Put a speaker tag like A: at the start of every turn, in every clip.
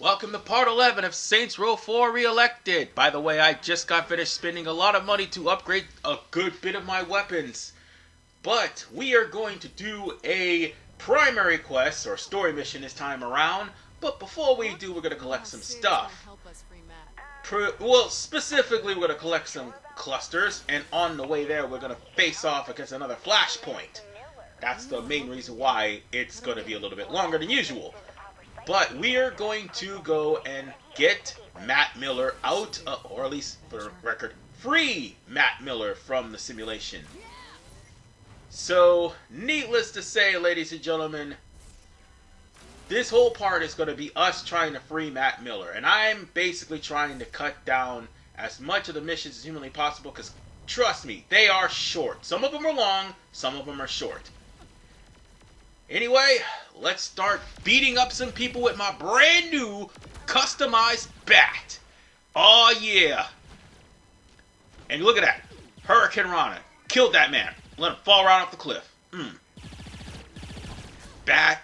A: Welcome to part 11 of Saints Row 4 Re-elected. By the way, I just got finished spending a lot of money to upgrade a good bit of my weapons. But we are going to do a primary quest, or story mission this time around. But before we do, we're going to collect some stuff. Well, specifically, we're going to collect some clusters. And on the way there, we're going to face off against another flashpoint. That's the main reason why it's going to be a little bit longer than usual. But we are going to go and get Matt Miller out, or at least for the record, free Matt Miller from the simulation. So, needless to say, ladies and gentlemen, this whole part is going to be us trying to free Matt Miller. And I'm basically trying to cut down as much of the missions as humanly possible, because trust me, they are short. Some of them are long, some of them are short. Anyway, let's start beating up some people with my brand new customized bat. Oh yeah. And look at that. Hurricane Rana. Killed that man. Let him fall right off the cliff. Bat.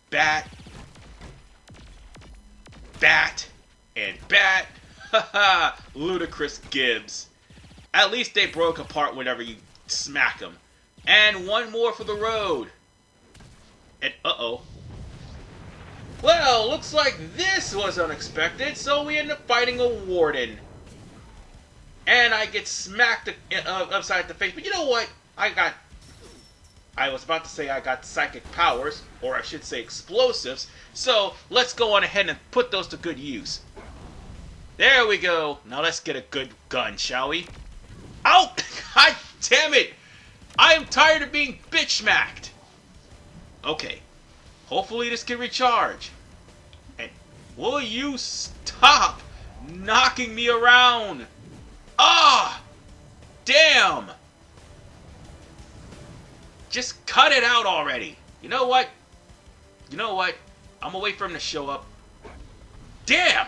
A: Bat. Bat. And bat. Haha. Ludicrous Gibbs. At least they broke apart whenever you smack them. And one more for the road. And uh-oh. Well, looks like this was unexpected, so we end up fighting a warden. And I get smacked upside the face. But you know what? I was about to say I got psychic powers, or I should say explosives. So let's go on ahead and put those to good use. There we go. Now let's get a good gun, shall we? Ow! God damn it! I am tired of being bitch-smacked. Okay, hopefully this can recharge. And will you stop knocking me around? Ah! Damn! Just cut it out already. You know what? You know what? I'm gonna wait for him to show up. Damn!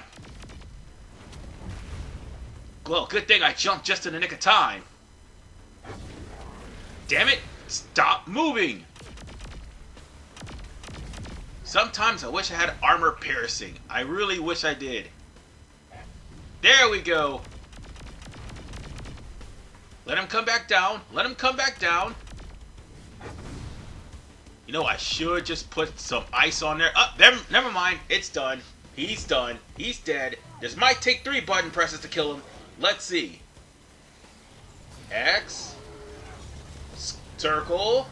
A: Well, good thing I jumped just in the nick of time. Damn it! Stop moving! Sometimes I wish I had armor piercing. I really wish I did. There we go. Let him come back down. Let him come back down. You know, I should just put some ice on there. Oh, never mind. It's done. He's done. He's dead. This might take 3 button presses to kill him. Let's see. X. Circle.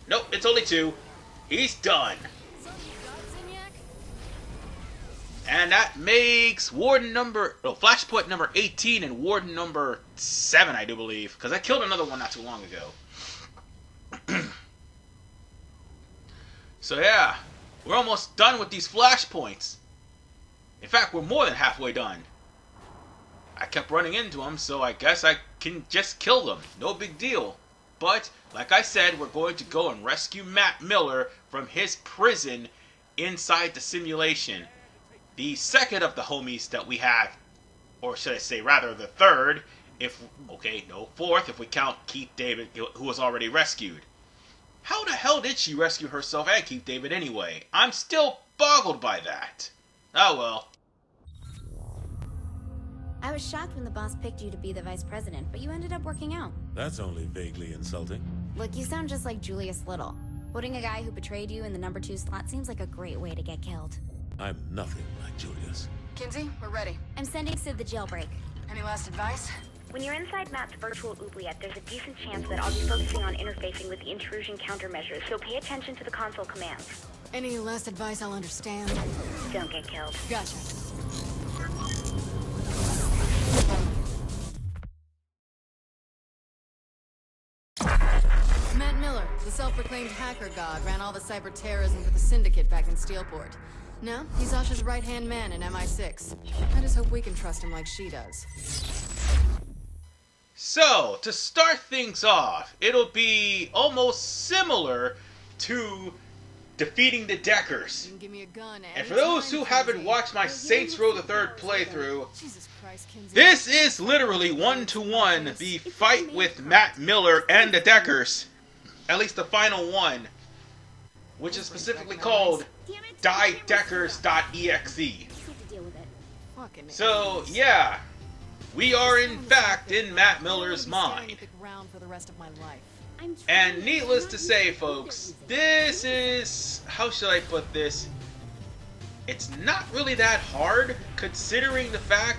A: Nope, it's only 2. He's done. And that makes flashpoint number 18 and warden number 7, I do believe. Because I killed another one not too long ago. So yeah, we're almost done with these flashpoints. In fact, we're more than halfway done. I kept running into them, so I guess I can just kill them. No big deal. But, like I said, we're going to go and rescue Matt Miller from his prison inside the simulation. The second of the homies that we have, or should I say rather the third, fourth if we count Keith David, who was already rescued. How the hell did she rescue herself and Keith David anyway? I'm still boggled by that. Oh well.
B: I was shocked when the boss picked you to be the vice president, but you ended up working out.
C: That's only vaguely insulting.
B: Look, you sound just like Julius Little. Putting a guy who betrayed you in the number 2 slot seems like a great way to get killed.
C: I'm nothing like Julius.
D: Kinzie, we're ready.
B: I'm sending Sid the jailbreak.
D: Any last advice?
E: When you're inside Matt's virtual oubliette, there's a decent chance that I'll be focusing on interfacing with the intrusion countermeasures, so pay attention to the console commands.
D: Any last advice I'll understand?
E: Don't get killed.
D: Gotcha. Matt Miller, the self-proclaimed hacker god, ran all the cyber terrorism for the Syndicate back in Steelport. Now, he's Asha's right-hand man in MI6. I just hope we can trust him like she does.
A: So, to start things off, it'll be almost similar to defeating the Deckers.
D: You can give me a gun
A: And for those who haven't watched my Saints Row the 3rd playthrough,
D: Jesus Christ, Kinzie.
A: this is literally 1-to-1 the fight with Matt Miller and the Deckers. At least the final one. Which is specifically called FreeMatt.EXE.
D: Fucking
A: So,
D: idiots.
A: yeah, we are in fact in Matt
D: I
A: Miller's
D: don't wanna be
A: mind.
D: staring at the ground for the rest of my life.
A: And needless to say, folks, this is, how should I put this? It's not really that hard, considering the fact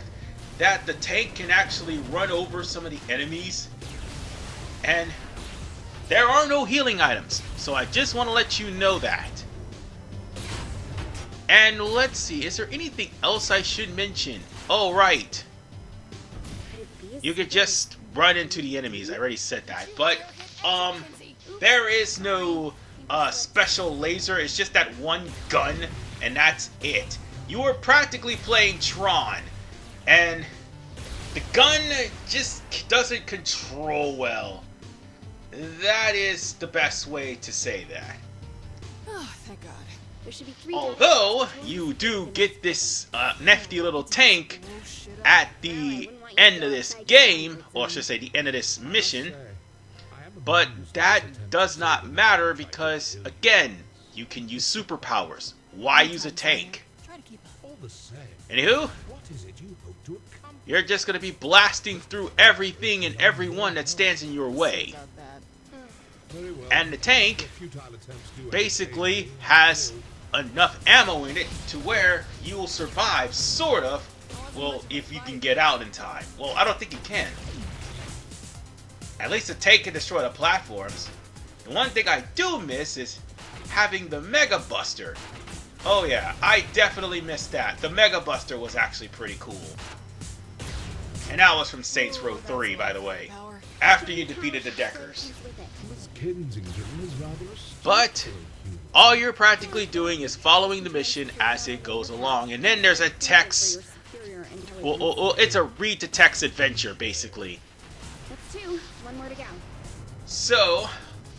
A: that the tank can actually run over some of the enemies. And there are no healing items, so I just want to let you know that. And let's see, is there anything else I should mention? Oh, right. You could just run into the enemies. I already said that. But, there is no special laser. It's just that one gun, and that's it. You are practically playing Tron, and the gun just doesn't control well. That is the best way to say that.
D: Oh, thank God.
B: There should be 3
A: Although, you do get this nifty little tank
D: Oh, shit.
A: at the end of this game, or I should say the end of this mission, but that does not matter because, again, you can use superpowers. Why use a tank?
D: Try to keep up.
A: Anywho, you're just going to be blasting through everything and everyone that stands in your way.
D: About that.
A: And the tank basically has enough ammo in it to where you will survive, sort of. Well, if you can get out in time. Well, I don't think you can. At least the tank can destroy the platforms. The one thing I do miss is having the Mega Buster. Oh yeah, I definitely missed that. The Mega Buster was actually pretty cool. And that was from Saints Row 3, by the way.
D: Power.
A: After you defeated the Deckers.
F: Miss Kensington is rather a
A: But all you're practically doing is following the mission as it goes along. And then there's a text. Well, it's a read to text adventure, basically.
B: That's 2. 1 more to go.
A: So,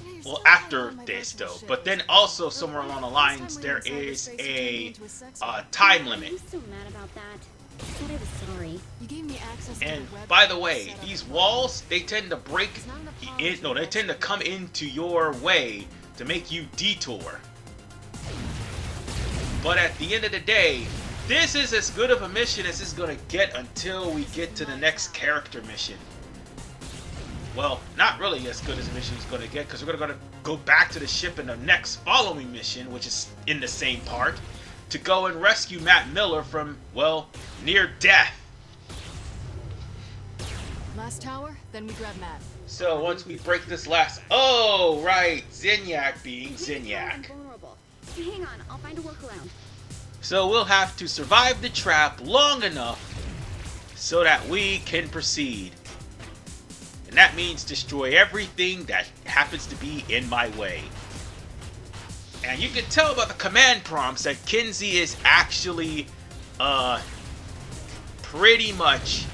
D: Yeah, you're
A: well,
D: still
A: after
D: on my
A: this
D: virtual
A: though.
D: ship.
A: But then also
D: Though
A: somewhere
D: right,
A: along the
D: this
A: lines
D: time
A: there
D: we're in
A: is
D: cyberspace and turned
A: a
D: into sex
A: time
B: I'm
A: limit.
B: so mad about that. I thought I was sorry.
D: You gave me access to
A: And
D: the web
A: by the
D: page
A: way,
D: set up
A: these
D: for
A: walls, they tend to break
D: It's not an apology,
A: no, they tend to come into your way to make you detour. But at the end of the day, this is as good of a mission as it's gonna get until we get to the next character mission. Well, not really as good as a mission is gonna get, because we're gonna go back to the ship in the next following mission, which is in the same part, to go and rescue Matt Miller from, well, near death.
D: Last tower, then we grab Matt.
A: So once we break this last... Oh, right! Zinyak being Zinyak.
B: Vulnerable. Hang on, I'll find a workaround.
A: So we'll have to survive the trap long enough so that we can proceed. And that means destroy everything that happens to be in my way. And you can tell by the command prompts that Kinzie is actually, pretty much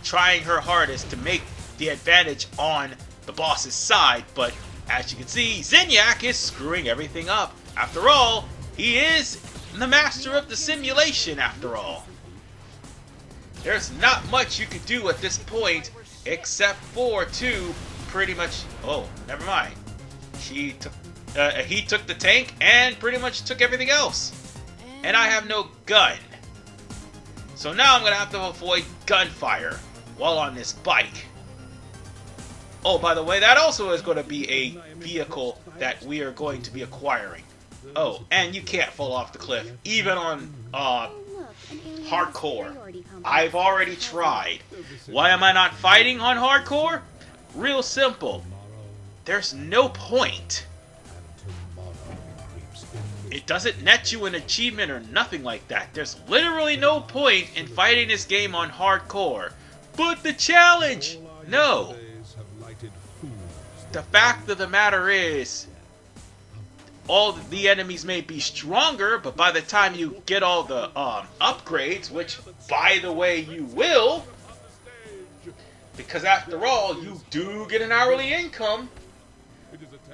A: trying her hardest to make the advantage on the boss's side. But as you can see, Zinyak is screwing everything up. After all, he is the master of the simulation, after all. There's not much you can do at this point except for to pretty much... Oh, never mind. He took the tank and pretty much took everything else. And I have no gun. So now I'm going to have to avoid gunfire while on this bike. Oh, by the way, that also is going to be a vehicle that we are going to be acquiring. Oh, and you can't fall off the cliff, even on hardcore. I've already tried. Why am I not fighting on hardcore? Real simple. There's no point. It doesn't net you an achievement or nothing like that. There's literally no point in fighting this game on hardcore. But the challenge! No. The fact of the matter is, all the enemies may be stronger, but by the time you get all the upgrades, which, by the way, you will, because after all, you do get an hourly income.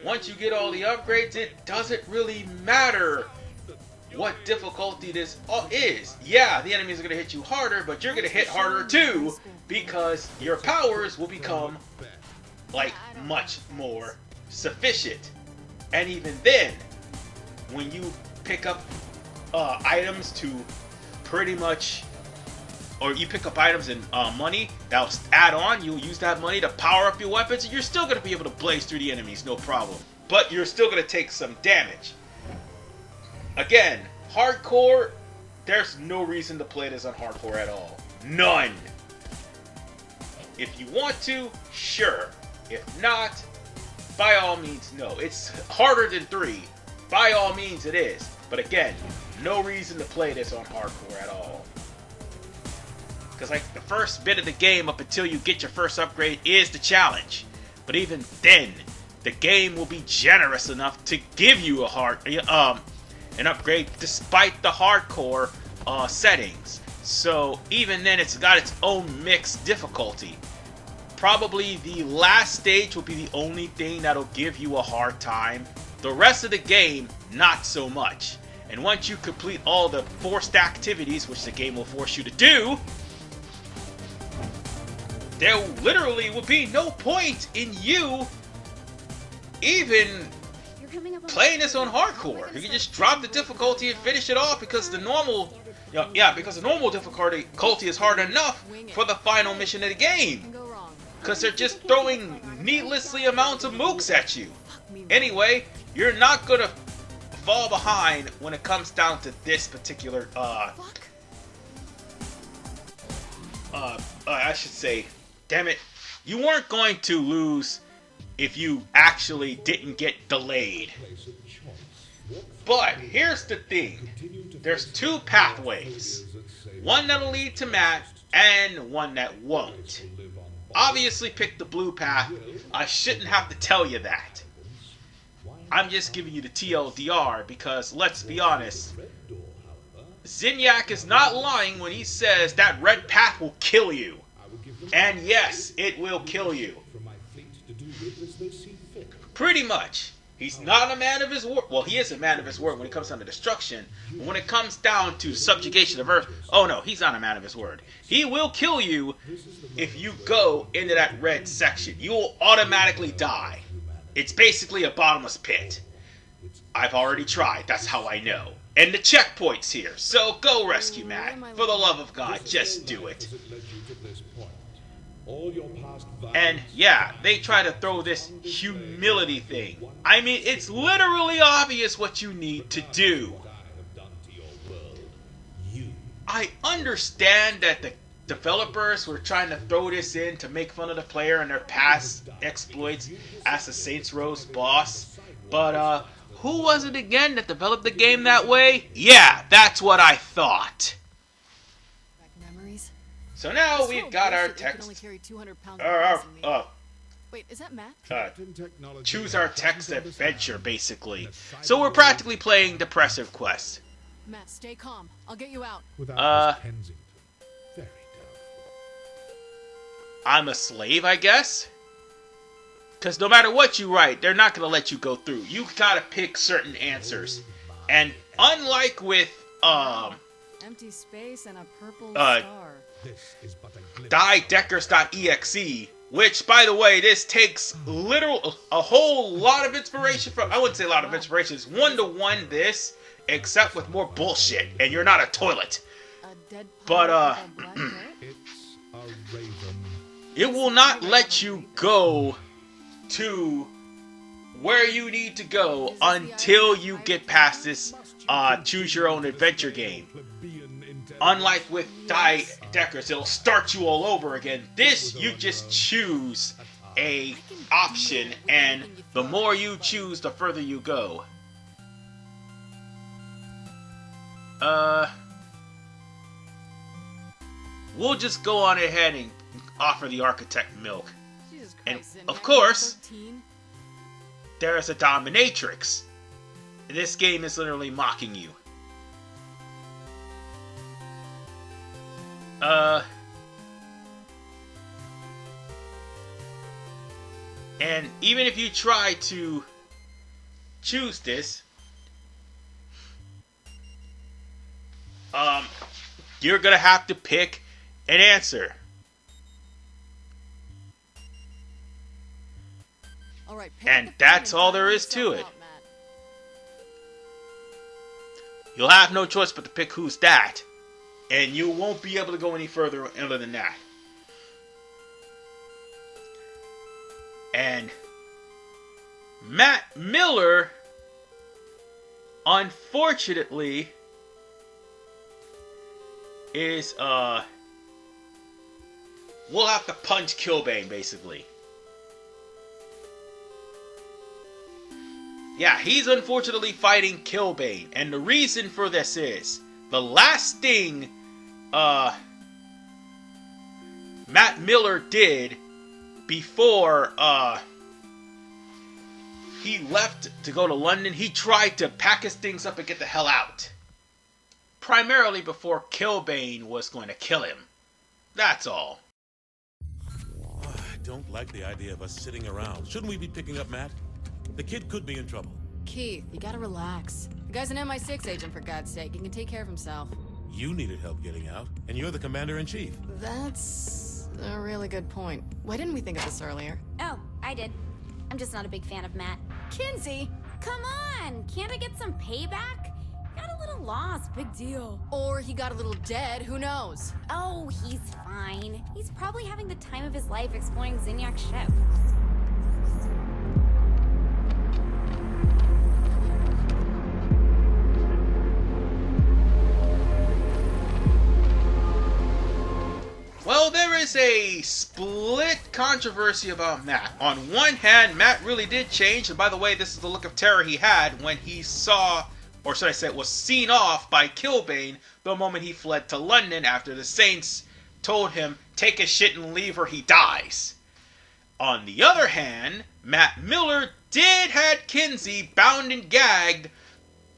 A: Once you get all the upgrades, it doesn't really matter what difficulty this is. Yeah, the enemies are going to hit you harder, but you're going to hit harder too, because your powers will become, like, much more sufficient. And even then, when you pick up items to pretty much, or you pick up items and money that'll add on. You'll use that money to power up your weapons, and you're still going to be able to blaze through the enemies, no problem. But you're still going to take some damage. Again, hardcore, there's no reason to play this on hardcore at all. None. If you want to, sure. If not, by all means, no. It's harder than 3. By all means, it is. But again, no reason to play this on hardcore at all. Because like the first bit of the game up until you get your first upgrade is the challenge. But even then, the game will be generous enough to give you an upgrade despite the hardcore settings. So even then, it's got its own mixed difficulty. Probably the last stage will be the only thing that'll give you a hard time. The rest of the game, not so much. And once you complete all the forced activities, which the game will force you to do, there literally will be no point in you even playing this on hardcore. You can just drop the difficulty and finish it off because the normal, because the normal difficulty is hard enough for the final mission of the game. Because they're just throwing needlessly amounts of mooks at you. Anyway, you're not gonna fall behind when it comes down to this particular, I should say, damn it, you weren't going to lose if you actually didn't get delayed. But here's the thing. There's 2 pathways. One that'll lead to Matt and one that won't. Obviously pick the blue path. I shouldn't have to tell you that. I'm just giving you the TLDR because, let's be honest, Zinyak is not lying when he says that red path will kill you. And yes, it will kill you. Pretty much. He's not a man of his word. Well, he is a man of his word when it comes down to destruction. But when it comes down to subjugation of Earth, oh no, he's not a man of his word. He will kill you if you go into that red section. You will automatically die. It's basically a bottomless pit. I've already tried. That's how I know. And the checkpoint's here. So go rescue Matt. For the love of God, just do it. And yeah, they try to throw this humility thing. I mean, it's literally obvious what you need to do. I understand that the developers were trying to throw this in to make fun of the player and their past exploits as the Saints Row's boss. But who was it again that developed the game that way? Yeah, that's what I thought. So now we've got our text.
D: Wait, is that Matt?
A: Choose our text adventure, basically. So we're practically playing Depressive Quest.
D: Matt, stay calm. I'll get you out.
A: I'm a slave, I guess? Because no matter what you write, they're not going to let you go through. You gotta pick certain answers. And unlike with,
D: empty space and a purple star.
A: Deckers.exe, which, by the way, this takes a whole lot of inspiration from, I wouldn't say a lot of inspiration, it's 1-to-1 this, except with more bullshit, and you're not a toilet. But, it will not let you go to where you need to go until you get past this, choose your own adventure game. Unlike with Deckers, it'll start you all over again. This, you just choose a option, and the more you choose, the further you go. We'll just go on ahead and offer the architect milk. And, of course, there's a dominatrix. This game is literally mocking you. And even if you try to choose this, you're gonna have to pick an answer.
D: All right,
A: and that's all there is to it. You'll have no choice but to pick who's that. And you won't be able to go any further other than that. And Matt Miller, unfortunately, is, we'll have to punch Killbane, basically. Yeah, he's unfortunately fighting Killbane. And the reason for this is, the last thing, Matt Miller did before, he left to go to London, he tried to pack his things up and get the hell out. Primarily before Killbane was going to kill him. That's all.
C: I don't like the idea of us sitting around. Shouldn't we be picking up Matt? The kid could be in trouble.
D: Keith, you gotta relax. The guy's an MI6 agent, for God's sake. He can take care of himself.
C: You needed help getting out, and you're the commander-in-chief.
D: That's a really good point. Why didn't we think of this earlier?
B: Oh, I did. I'm just not a big fan of Matt.
D: Kinzie!
B: Come on! Can't I get some payback? Got a little lost, big deal.
D: Or he got a little dead, who knows?
B: Oh, he's fine. He's probably having the time of his life exploring Zinyak's ship.
A: Well, there is a split controversy about Matt. On one hand, Matt really did change, and by the way, this is the look of terror he had when he saw, or should I say, was seen off by Killbane the moment he fled to London after the Saints told him, take his shit and leave or he dies. On the other hand, Matt Miller did had Kinzie bound and gagged,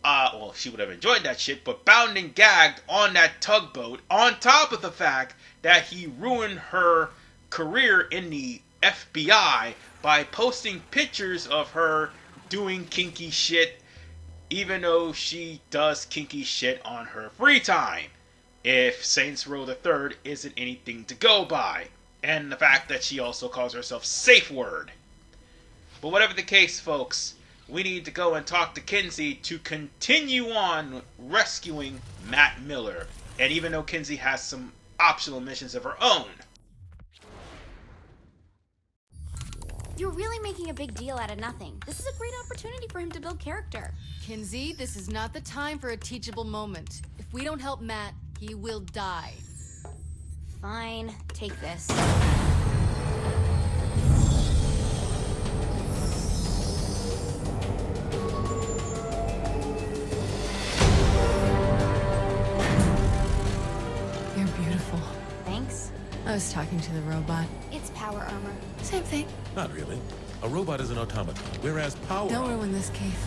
A: well, she would have enjoyed that shit, but bound and gagged on that tugboat, on top of the fact that he ruined her career in the FBI by posting pictures of her doing kinky shit, even though she does kinky shit on her free time, if Saints Row the Third isn't anything to go by, and the fact that she also calls herself Safe Word. But whatever the case, folks, we need to go and talk to Kinzie to continue on rescuing Matt Miller, and even though Kinzie has some optional missions of her own.
B: You're really making a big deal out of nothing. This is a great opportunity for him to build character.
D: Kinzie, this is not the time for a teachable moment. If we don't help Matt, he will die.
B: Fine, take this.
D: You're beautiful.
B: Thanks.
D: I was talking to the robot.
B: It's power armor.
D: Same thing.
C: Not really. A robot is an automaton, whereas power...
D: Don't ruin this, Keith.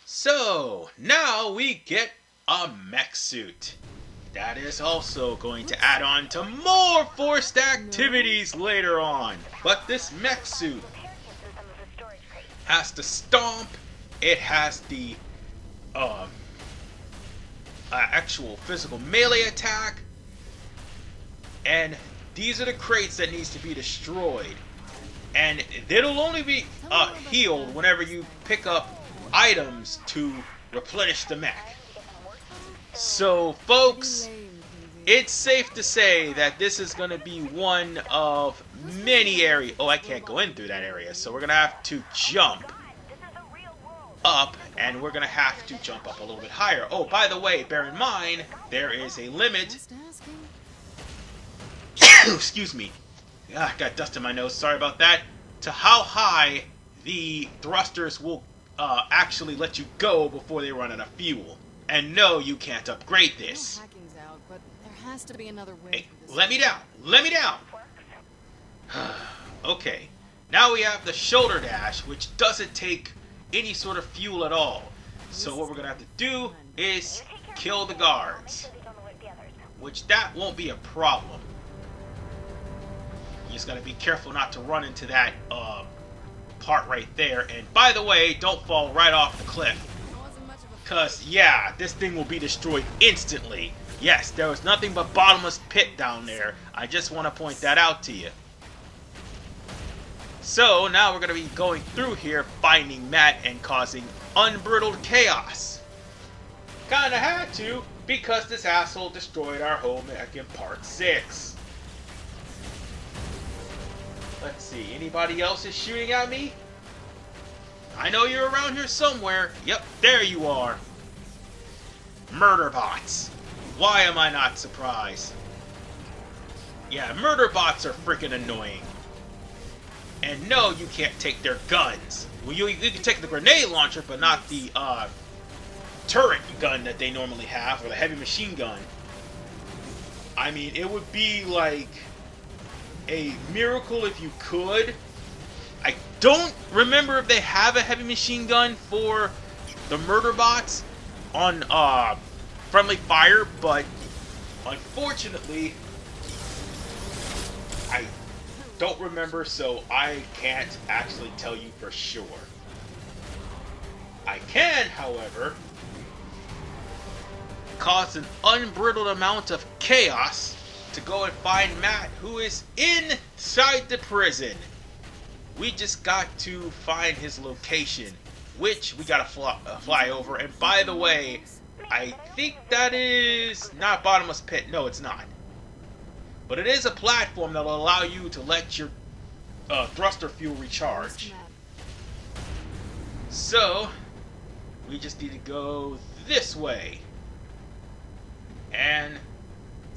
A: So, now we get a mech suit. That is also going to add on to more forced activities later on. But this mech suit has to stomp. It has the actual physical melee attack. And these are the crates that needs to be destroyed. And it'll only be healed whenever you pick up items to replenish the mech. So, folks, it's safe to say that this is going to be one of many areas. Oh, I can't go in through that area, so we're going to have to jump up, and we're going to have to jump up a little bit higher. Oh, by the way, bear in mind, there is a limit. Excuse me. I got dust in my nose, sorry about that. To how high the thrusters will actually let you go before they run out of fuel. And no, you can't upgrade this.
D: Hacking's out, but there has to be another way.
A: Hey, let me down! Let me down! Okay, now we have the shoulder dash, which doesn't take any sort of fuel at all. So what we're gonna have to do is kill the guards, which that won't be a problem. You just gotta be careful not to run into that part right there. And by the way, don't fall right off the cliff. Because, yeah, this thing will be destroyed instantly Yes, there was nothing but bottomless pit down there. I just want to point that out to you. So now we're going to be going through here, finding Matt and causing unbridled chaos. Kinda had to, because this asshole destroyed our home back in part 6. Let's see, anybody else is shooting at me? I know you're around here somewhere. Yep, there you are. Murder bots. Why am I not surprised? Yeah, murder bots are freaking annoying. And no, you can't take their guns. Well, you can take the grenade launcher, but not the turret gun that they normally have, or the heavy machine gun. I mean, it would be like a miracle if you could. I don't remember if they have a heavy machine gun for the murder bots on friendly fire, but unfortunately I don't remember, so I can't actually tell you for sure. I can, however, cause an unbridled amount of chaos to go and find Matt, who is inside the prison. We just got to find his location, which we gotta fly over. And by the way, I think that is not bottomless pit. No, it's not. But it is a platform that will allow you to let your thruster fuel recharge. So, we just need to go this way. And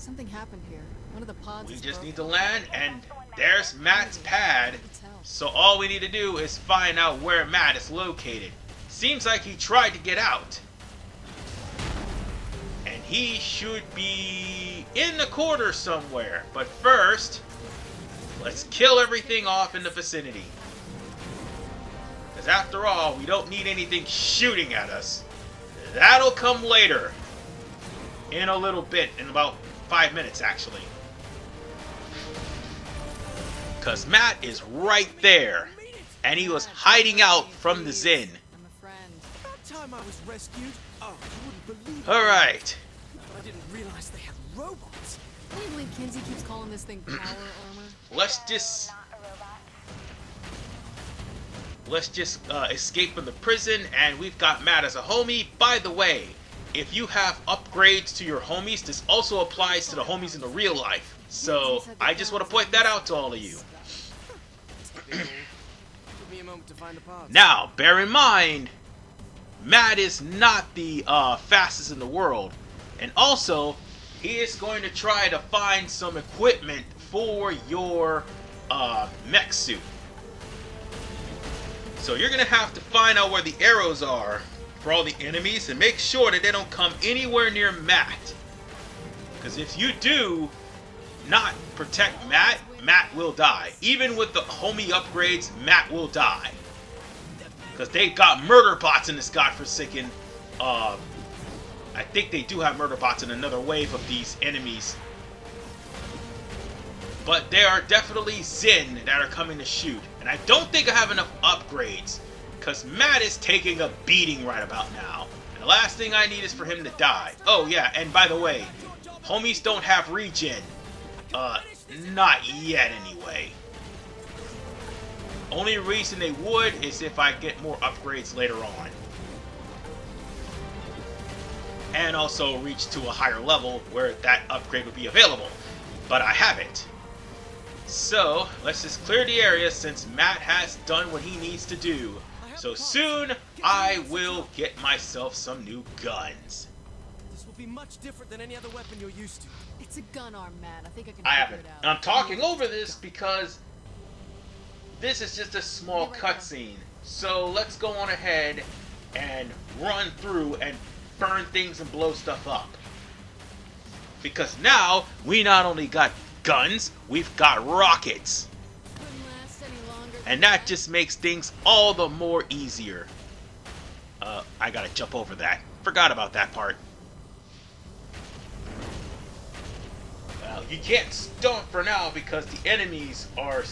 D: Something happened here. One of the pods
A: we
D: is
A: just
D: broken.
A: need to land, and there's Matt's pad. So all we need to do is find out where Matt is located. Seems like he tried to get out. And he should be in the corner somewhere. But first, let's kill everything off in the vicinity. Because after all, we don't need anything shooting at us. That'll come later. In a little bit, in about 5 minutes actually. Because Matt is right there. And he was hiding out from the Zin.
D: I'm a friend.
G: That time I was rescued. Oh, you wouldn't believe it.
A: Alright.
G: But I didn't realize they had robots.
D: I can't believe Kinzie keeps calling this thing power armor.
A: Let's just escape from the prison, and we've got Matt as a homie. By the way, if you have upgrades to your homies, this also applies to the homies in the real life. So I just want to point that out to all of you.
G: Give me a moment to find the pods.
A: Now, bear in mind, Matt is not the fastest in the world. And also, he is going to try to find some equipment for your mech suit. So you're going to have to find out where the arrows are for all the enemies and make sure that they don't come anywhere near Matt. Because if you do not protect Matt, Matt will die. Even with the homie upgrades, Matt will die. Because they got murder bots in this godforsaken... I think they do have murder bots in another wave of these enemies. But there are definitely Zin that are coming to shoot. And I don't think I have enough upgrades. Because Matt is taking a beating right about now. And the last thing I need is for him to die. Oh yeah, and by the way, homies don't have regen. Not yet anyway. Only reason they would is if I get more upgrades later on. And also reach to a higher level where that upgrade would be available. But I haven't. So, let's just clear the area since Matt has done what he needs to do. So soon, I will get myself some new guns.
G: This will be much different than any other weapon you're used to.
D: It's a gun arm, man. I think I can
A: I
D: figure
A: haven't.
D: it out.
A: And I'm talking over this because this is just a small cutscene. So let's go on ahead and run through and burn things and blow stuff up. Because now, we not only got guns, we've got rockets.
D: Couldn't last any longer than
A: And that just makes things all the more easier. I gotta jump over that. Forgot about that part. Well, you can't stomp for now because the enemies are...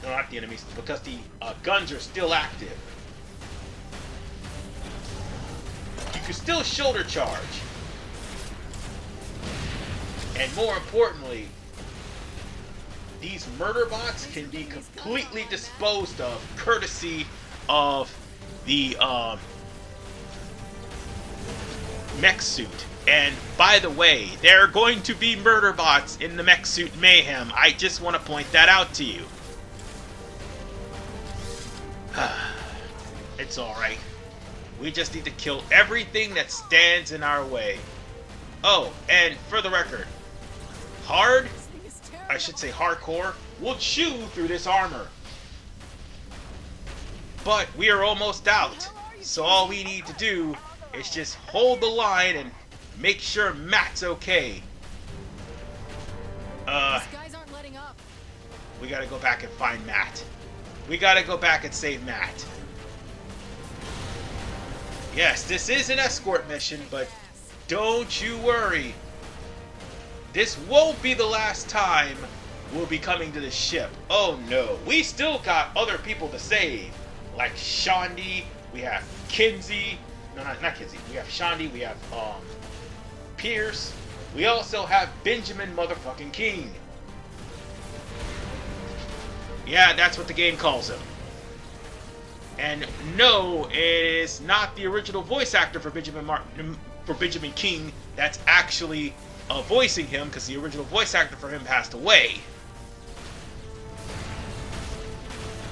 A: No, not the enemies, because the guns are still active. You can still shoulder charge. And more importantly, these murder bots can be completely disposed of courtesy of the mech suit. And by the way, there are going to be murder bots in the mech suit mayhem. I just want to point that out to you. It's alright. We just need to kill everything that stands in our way. Oh, and for the record, I should say hardcore, will chew through this armor. But we are almost out, so all we need to do is just hold the line and make sure Matt's okay.
D: These guys aren't letting up.
A: We gotta go back and find Matt. We gotta go back and save Matt. Yes, this is an escort mission, but don't you worry. This won't be the last time we'll be coming to the ship. Oh no, we still got other people to save. Like Shondi, we have Kinzie. No, not Kinzie. We have Shondi, we have Pierce. We also have Benjamin motherfucking King. Yeah, that's what the game calls him. And no, it is not the original voice actor for Benjamin King that's actually voicing him, because the original voice actor for him passed away.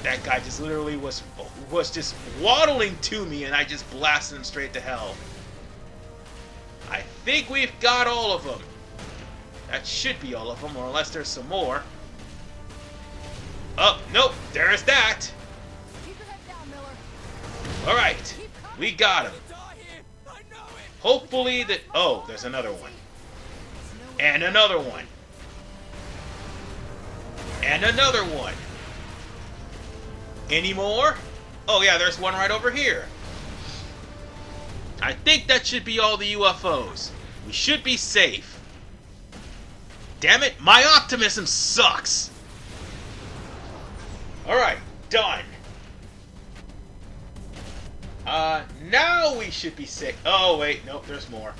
A: That guy just literally was just waddling to me, and I just blasted him straight to hell. I think we've got all of them. That should be all of them, or unless there's some more. Oh, nope, there's that.
D: Keep your head down, Miller.
A: Alright, we got him. Hopefully that... Oh, there's another one. And another one. And another one. Any more? Oh yeah, there's one right over here. I think that should be all the UFOs. We should be safe. Damn it, my optimism sucks. Alright, done. Now we should be safe. Oh wait, nope, there's more.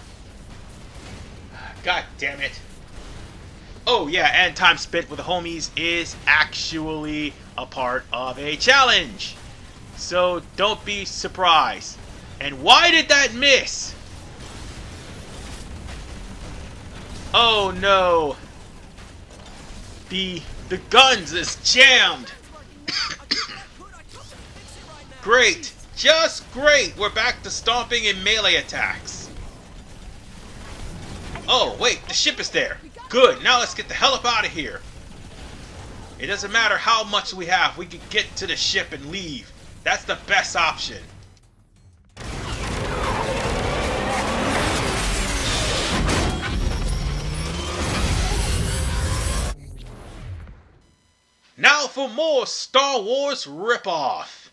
A: God damn it. Oh yeah, and time spent with the homies is actually a part of a challenge. So don't be surprised. And why did that miss? Oh no. The guns is jammed. Great. Just great. We're back to stomping and melee attacks. Oh, wait. The ship is there. Good. Now let's get the hell up out of here. It doesn't matter how much we have. We can get to the ship and leave. That's the best option. Now for more Star Wars ripoff.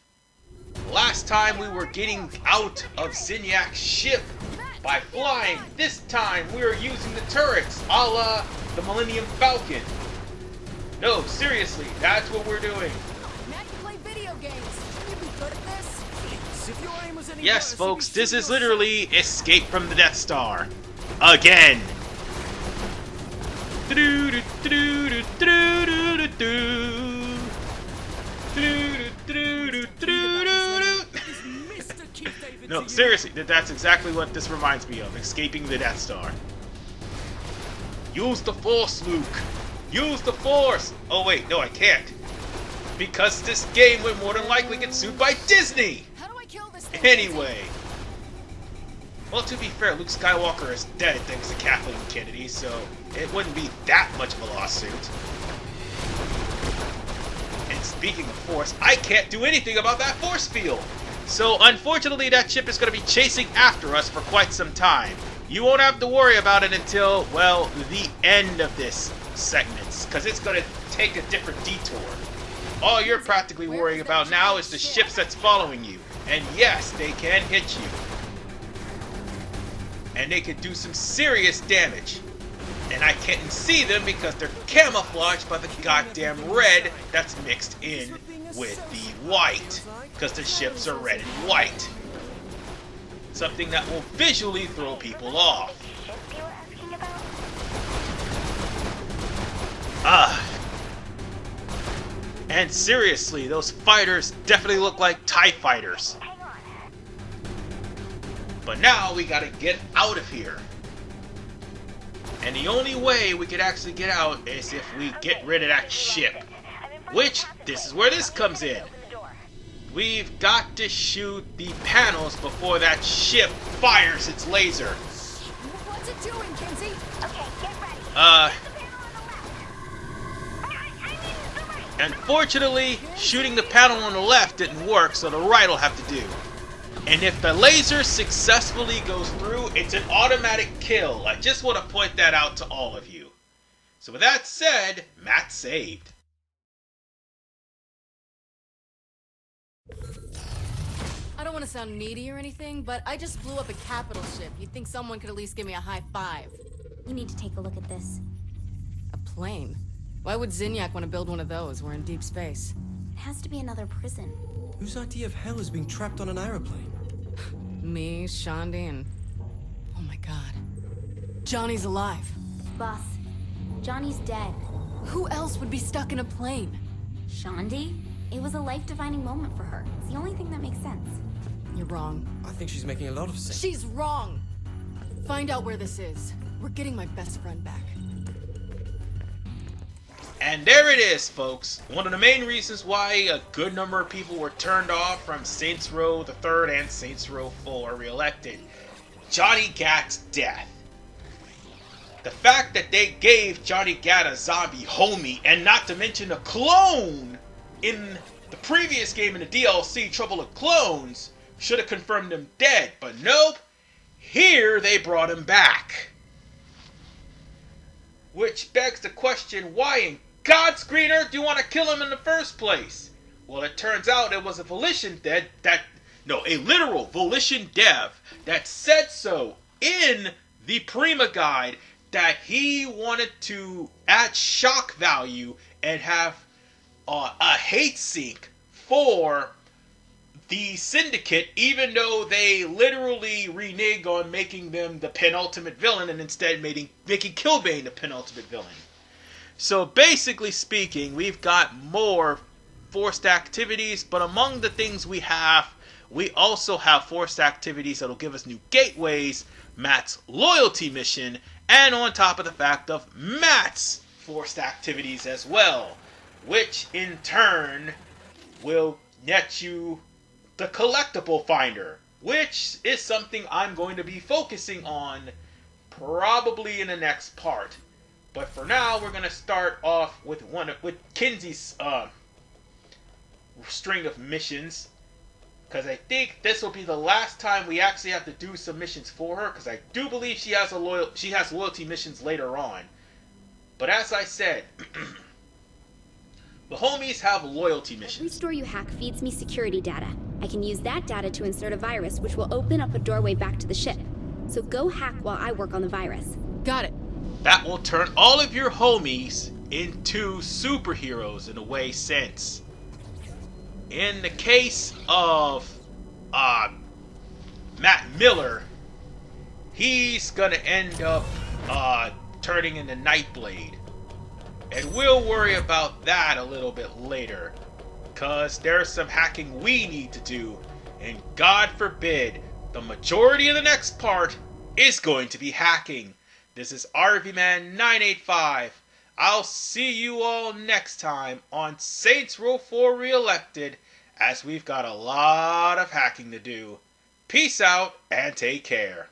A: Last time we were getting out of Zinyak's ship by flying. This time we are using the turrets, a la the Millennium Falcon. No, seriously, that's what we're doing.
D: Matt can play video games. Shouldn't you be good at this?
G: If your aim was any
A: Yes,
G: worse,
A: folks,
G: you'd be
A: this is
G: shooting
A: literally Escape from the Death Star. Again. No, seriously, that's exactly what this reminds me of. Escaping the Death Star. Use the Force, Luke. Use the Force. Oh wait, no, I can't. Because this game would more than likely get sued by Disney.
D: How do I kill this thing?
A: Anyway. Well, to be fair, Luke Skywalker is dead thanks to Kathleen Kennedy, so it wouldn't be that much of a lawsuit. And speaking of Force, I can't do anything about that Force field. So unfortunately, that ship is going to be chasing after us for quite some time. You won't have to worry about it until, well, the end of this segment, because it's going to take a different detour. All you're practically worrying about now is the ships that's following you. And yes, they can hit you. And they can do some serious damage. And I can't see them because they're camouflaged by the goddamn red that's mixed in with the white. Because the ships are red and white. Something that will visually throw people off. And seriously, those fighters definitely look like TIE fighters. But now we gotta get out of here. And the only way we could actually get out is if we get rid of that ship. Which, this is where this comes in. We've got to shoot the panels before that ship fires its laser.
D: What's it doing, Kinzie?
E: Okay, get ready.
A: Unfortunately, shooting the panel on the left didn't work, so the right will have to do. And if the laser successfully goes through, it's an automatic kill. I just want to point that out to all of you. So with that said, Matt saved.
D: I don't want to sound needy or anything, but I just blew up a capital ship. You'd think someone could at least give me a high five.
B: You need to take a look at this.
D: A plane? Why would Zinyak want to build one of those? We're in deep space.
B: It has to be another prison.
H: Whose idea of hell is being trapped on an aeroplane?
D: Me, Shandi, and... Oh my god. Johnny's alive.
B: Boss, Johnny's dead.
D: Who else would be stuck in a plane?
B: Shandi? It was a life-defining moment for her. It's the only thing that makes sense.
D: You're wrong.
H: I think she's making a lot of sense.
D: She's wrong! Find out where this is. We're getting my best friend back.
A: And there it is, folks. One of the main reasons why a good number of people were turned off from Saints Row the 3rd and Saints Row 4 reelected. Johnny Gat's death. The fact that they gave Johnny Gat a zombie homie, and not to mention a clone in the previous game in the DLC, Trouble with Clones, should have confirmed him dead. But nope, here they brought him back. Which begs the question, why in God's green earth do you want to kill him in the first place? Well, it turns out it was a a literal Volition dev that said so in the Prima Guide, that he wanted to add shock value and have a hate sink for the Syndicate, even though they literally renege on making them the penultimate villain and instead making Killbane the penultimate villain. So basically speaking, we've got more forced activities, but among the things we also have forced activities that'll give us new gateways, Matt's loyalty mission, and on top of the fact of Matt's forced activities as well, which in turn will net you the collectible finder, which is something I'm going to be focusing on probably in the next part. But for now, we're going to start off with Kinzie's string of missions, because I think this will be the last time we actually have to do some missions for her, because I do believe she has loyalty missions later on. But as I said, the homies have loyalty missions.
B: Every store you hack feeds me security data. I can use that data to insert a virus, which will open up a doorway back to the ship. So go hack while I work on the virus.
D: Got it.
A: That will turn all of your homies into superheroes in a way sense. In the case of Matt Miller, he's gonna end up turning into Nightblade. And we'll worry about that a little bit later, because there's some hacking we need to do, and God forbid, the majority of the next part is going to be hacking. This is RVMan985. I'll see you all next time on Saints Row 4 Reelected, as we've got a lot of hacking to do. Peace out and take care.